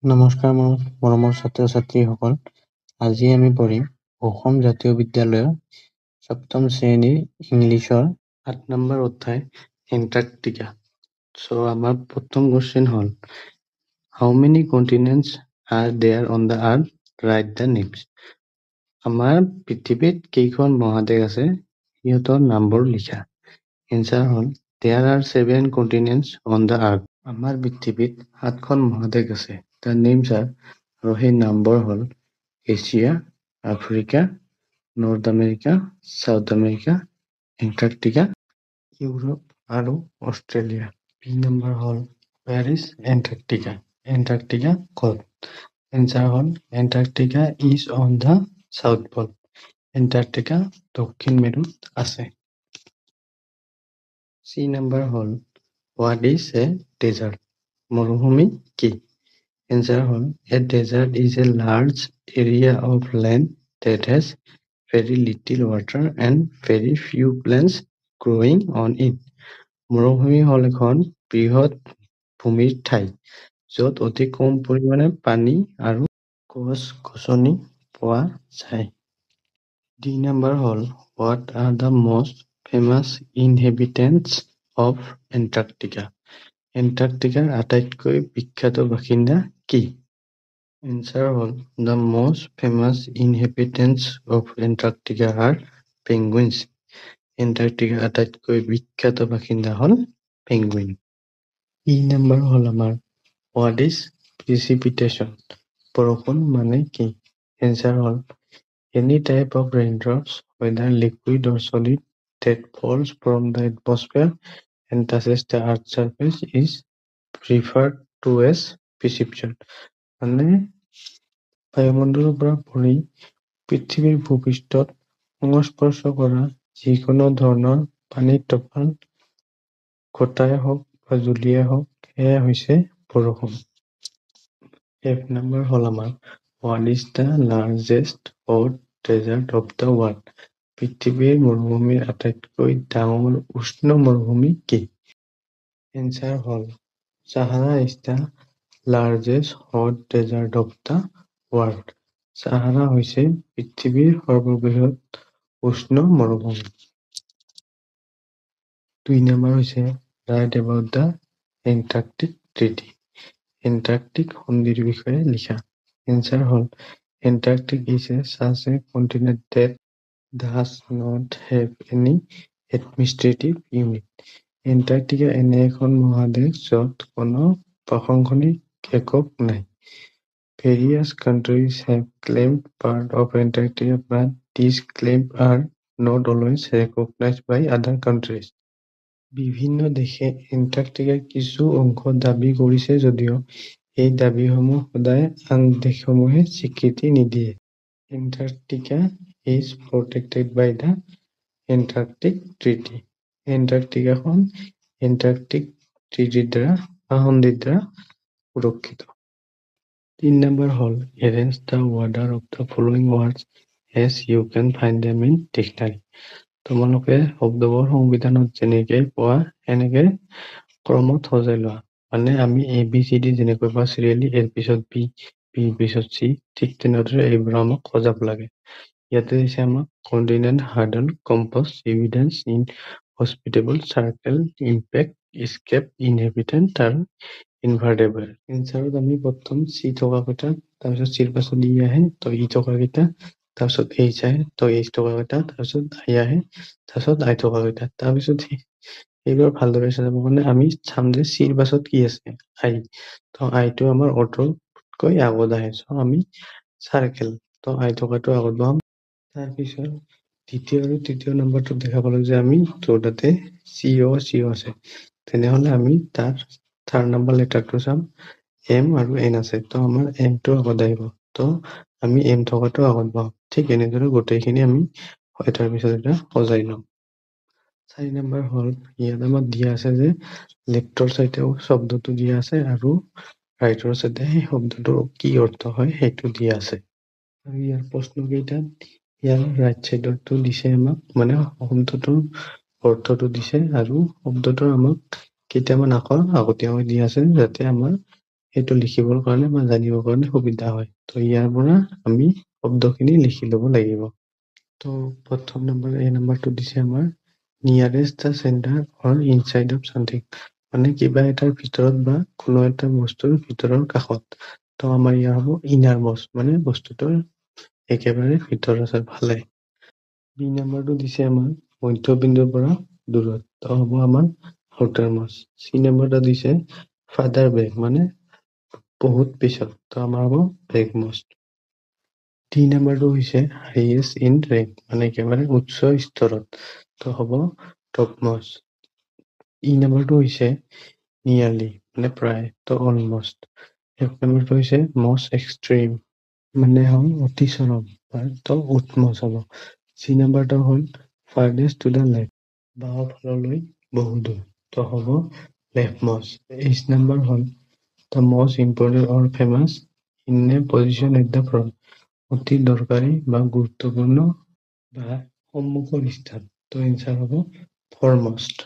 নমস্কাৰ মোৰ মৰমৰ ছাত্ৰ ছাত্ৰীসকল। আজি আমি পঢ়িম অসম জাতীয় বিদ্যালয়ৰ 7ম শ্ৰেণীৰ ইংলিছৰ 8 নম্বৰ অধ্যায় এণ্টাৰ্কটিকা। So আমাৰ প্ৰথম কোৱেশ্চন হ'ল How many continents are there on the earth? Write the names. আমাৰ পৃথিৱীত কেইখন মহাদেশ আছে সিহঁতৰ নামবোৰ লিখা। এনসাৰ হ'ল There are 7 continents on the earth. আমাৰ পৃথিৱীত 7খন মহাদেশ আছে। The names are আৰু সেই নামবোৰ হ'ল Asia, Africa, north America, south America, Antarctica, Europe আৰু অষ্ট্ৰেলিয়া। বি নম্বৰ হ'ল Where is Antarctica? এণ্টাৰ্কটিকা ক'ত? এনসাৰ হ'ল Antarctica is on the South Pole. Antarctica দক্ষিণ মেৰুত আছে। চি নম্বৰ হ'ল What is a desert? মৰুভূমি কি? Answer হ'ল A desert is a large area of land that has very little water and very few plants growing on it. মৰুভূমি হ'ল এখন বৃহৎ ভূমিৰ ঠাই য'ত অতি কম পৰিমাণে পানী আৰু গছ-গছনি পোৱা যায়। ডি নম্বৰ হ'ল What are the most famous inhabitants of Antarctica? এণ্টাৰ্কটিকাৰ আটাইতকৈ বিখ্যাত বাসিন্দা কি? এনসাৰ হ'ল The most famous inhabitants of Antarctica are penguins. এণ্টাৰ্কটিকাৰ আটাইতকৈ বিখ্যাত বাসিন্দা হ'ল পেঙ্গুইন। ই নম্বৰ হ'ল আমাৰ What is precipitation? বৰষুণ মানে কি? এনসাৰ হ'ল Any type of raindrops, whether liquid or solid, that falls from the atmosphere and touches the earth's surface is referred to as precipitation. মানে বায়ুমণ্ডলৰ পৰা পৰি পৃথিৱীৰ ভূপৃষ্ঠত সংস্পৰ্শ কৰা যিকোনো ধৰণৰ পানীৰ টোপাল ঘটাই হওক বা জুলিয়াই হওক সেয়া হৈছে বৰষুণ। এফ নম্বৰ হ'ল আমাৰ What is the largest hot desert of the world? পৃথিৱীৰ মৰুভূমিৰ আটাইতকৈ ডাঙৰ উষ্ণ মৰুভূমি কি? এনসাৰ হ'ল Sahara is the largest hot desert of the world. Sahara হৈছে পৃথিৱীৰ সৰ্ববৃহৎ উষ্ণ মৰুভূমি। 2 নম্বৰ হৈছে Write about the Antarctic Treaty. Antarctic সন্ধিৰ বিষয়ে লিখা। এনসাৰ হ'ল Antarctic is such a continent that does not have any administrative unit. Antarctica এনে এখন মহাদেশ য'ত কোনো প্ৰশাসনিক একক নাই। Various countries have claimed part of Antarctica, but these claims are not always recognized by other countries. বিভিন্ন দেশে এণ্টাৰ্কটিকাৰ কিছু অংশ দাবী কৰিছে যদিও এই দাবীসমূহ সদায় আন দেশসমূহে স্বীকৃতি নিদিয়ে। Antarctica is protected by the Antarctic Treaty. এণ্টাৰ্কটিকাখন এণ্টাৰ্কটিক ট্ৰিটিৰ দ্বাৰা বা সন্ধিৰ দ্বাৰা সুৰক্ষিত। 3 নম্বৰ হ'ল Arrange the order of the following words as you can find them in dictionary. তোমালোকে শব্দবোৰ সংবিধানত যেনেকৈ পোৱা এনেকে ক্ৰমত সজাই লোৱা। মানে আমি ABCD যেনেকৈ পাওঁ চিৰিয়েলি এৰ পিছত বি, বিৰ পিছত চি, ঠিক তেনেদৰে এইবোৰ আমাক সজাব লাগে। ইয়াতে দিছে আমাক কণ্টিনেণ্ট, হাৰ্ডল, কম্পছ, এভিডেন্স, ইনহস্পিটেবল, চাৰ্কেল, ইম্পেক্ট, স্কেপ, ইনহেবিটেণ্ট আৰু ইনভাৰ্টেবল। এনচাৰত আমি প্ৰথম চি থকা কেইটা, তাৰপিছত চিৰ পাছত ই আহে, তো ই থকা কেইটা, তাৰপিছত এইচ আহে, তো এইচ থকা কেইটা, তাৰপিছত আই আহে, তাৰপিছত আই থকা কেইটা। তাৰপিছত এইবাৰ ভালদৰে চাব কাৰণে আমি চাম যে চিৰ পাছত কি আছে, আই। তো আইটো আমাৰ অটোতকৈ আগত আহে, চ' আমি চাৰ্কেল, তো আই থকাটো আগত বহাম। তাৰপিছত দ্বিতীয় আৰু তৃতীয় নম্বৰটো দেখা পালো যে আমি দুটাতে চিঅ আছে, তেনেহ'লে আমি তাৰ থাৰ্ড নম্বৰ লেটাৰটো চাম, এম আৰু এন আছে, তো আমাৰ এমটো আগত আহিব, তো আমি এম থকাটো আগত বহাম। ঠিক এনেদৰে গোটেইখিনি আমি এটাৰ পিছত এটা সজাই ল'ম। 4 নম্বৰ হ'ল ইয়াত আমাক দিয়া আছে যে লেফ্টৰ চাইডেও শব্দটো দিয়া আছে আৰু ৰাইটৰ চাইডে সেই শব্দটোৰ কি অৰ্থ হয় সেইটো দিয়া আছে। আৰু ইয়াৰ প্ৰশ্নকেইটাত ইয়াৰ ৰাইট চাইডৰটো দিছে আমাক, মানে শব্দটোৰ অৰ্থটো দিছে আৰু শব্দটোৰ আমাক কেইটামান আখৰ আগতীয়াকৈ দিয়া আছে যাতে আমাৰ সেইটো লিখিবৰ কাৰণে বা জানিবৰ কাৰণে সুবিধা হয়। তো ইয়াৰ পৰা আমি শব্দখিনি লিখি ল'ব লাগিব। তো প্ৰথম নম্বৰ এই নম্বৰটো দিছে আমাৰ nearest the centre or inside of something, মানে কিবা এটাৰ ভিতৰত বা কোনো এটা বস্তুৰ ভিতৰৰ কাষত। তো আমাৰ ইয়াৰ হ'ব ইনাৰ মষ্ট, মানে বস্তুটোৰ একেবাৰে ভিতৰৰ ফালে। বি নম্বৰটো দিছে আমাৰ মধ্যবিন্দুৰ পৰা দূৰত, তো হ'ব আমাৰ আউটাৰ মষ্ট। চি নম্বৰটো দিছে ফাদাৰ বেক, মানে বহুত পিছত, তো আমাৰ হ'ব বেক মষ্ট। ডি নম্বৰটো হৈছে হাইয়েষ্ট ইন ৰেংক, মানে একেবাৰে উচ্চ স্তৰত, তো হ'ব টপ মষ্ট। ই নম্বৰটো হৈছে নিয়াৰলি, মানে প্ৰায়, তো অলমষ্ট। এফ নম্বৰটো হৈছে মষ্ট এক্সট্ৰিম, মানে হ'ল অতি চৰম, তো উটমষ্ট হ'ব। চি নম্বৰটো হ'ল ফাৰ্ডেষ্ট টু দ্য লেফ্ট, বাওঁ ফাললৈ বহুদূৰ, তো হ'ব লেফ্ট মষ্ট। এইচ নম্বৰ হ'ল the most important or famous in a position at the front, অতি দৰকাৰী বা গুৰুত্বপূৰ্ণ বা সন্মুখৰ স্থান, তো এনচাৰ হ'ব ফৰমষ্ট।